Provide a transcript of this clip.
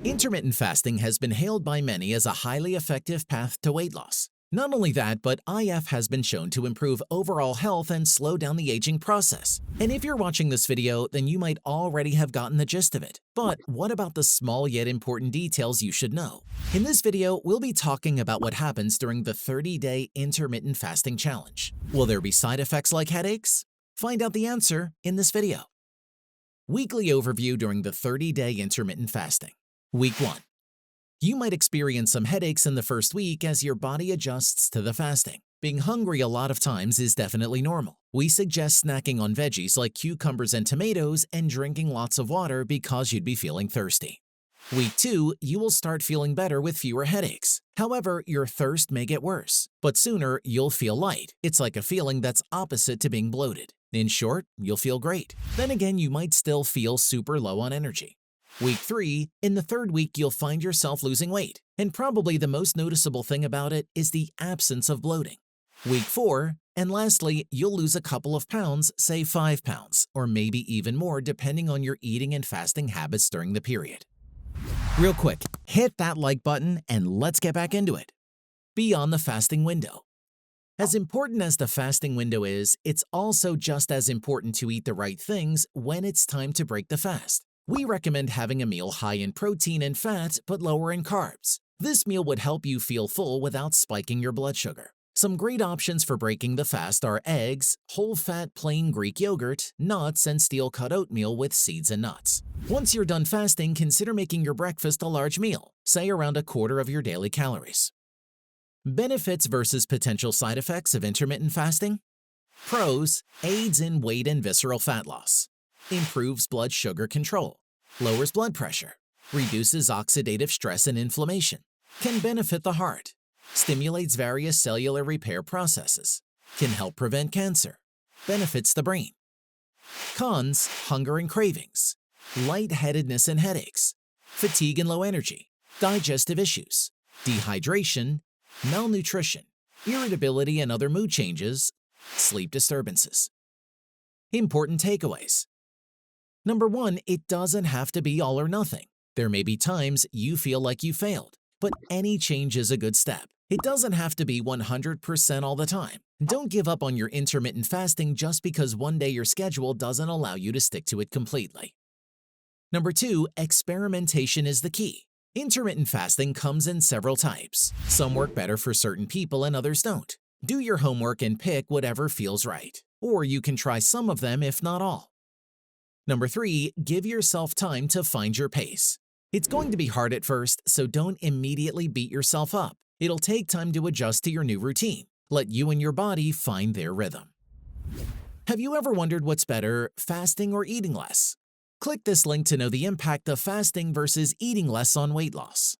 Intermittent fasting has been hailed by many as a highly effective path to weight loss. Not only that, but IF has been shown to improve overall health and slow down the aging process. And if you're watching this video, then you might already have gotten the gist of it. But what about the small yet important details you should know? In this video, we'll be talking about what happens during the 30-day intermittent fasting challenge. Will there be side effects like headaches? Find out the answer in this video. Weekly overview during the 30-day intermittent fasting. Week 1. You might experience some headaches in the first week as your body adjusts to the fasting. Being hungry a lot of times is definitely normal. We suggest snacking on veggies like cucumbers and tomatoes and drinking lots of water because you'd be feeling thirsty. Week 2, you will start feeling better with fewer headaches. However, your thirst may get worse, but sooner you'll feel light. It's like a feeling that's opposite to being bloated. In short, you'll feel great. Then again, you might still feel super low on energy. Week 3, in the third week, you'll find yourself losing weight. And probably the most noticeable thing about it is the absence of bloating. Week 4, and lastly, you'll lose a couple of pounds, say 5 pounds, or maybe even more depending on your eating and fasting habits during the period. Real quick, hit that like button and let's get back into it. Beyond the fasting window. As important as the fasting window is, it's also just as important to eat the right things when it's time to break the fast. We recommend having a meal high in protein and fat but lower in carbs. This meal would help you feel full without spiking your blood sugar. Some great options for breaking the fast are eggs, whole-fat plain Greek yogurt, nuts, and steel-cut oatmeal with seeds and nuts. Once you're done fasting, consider making your breakfast a large meal, say around a quarter of your daily calories. Benefits versus potential side effects of intermittent fasting. Pros: aids in weight and visceral fat loss. Improves blood sugar control, lowers blood pressure, reduces oxidative stress and inflammation, can benefit the heart, stimulates various cellular repair processes, can help prevent cancer, benefits the brain. Cons: hunger and cravings, lightheadedness and headaches, fatigue and low energy, digestive issues, dehydration, malnutrition, irritability and other mood changes, sleep disturbances. Important takeaways. Number 1, it doesn't have to be all or nothing. There may be times you feel like you failed, but any change is a good step. It doesn't have to be 100% all the time. Don't give up on your intermittent fasting just because one day your schedule doesn't allow you to stick to it completely. Number 2, experimentation is the key. Intermittent fasting comes in several types. Some work better for certain people and others don't. Do your homework and pick whatever feels right. Or you can try some of them if not all. Number 3, give yourself time to find your pace. It's going to be hard at first, so don't immediately beat yourself up. It'll take time to adjust to your new routine. Let you and your body find their rhythm. Have you ever wondered what's better, fasting or eating less? Click this link to know the impact of fasting versus eating less on weight loss.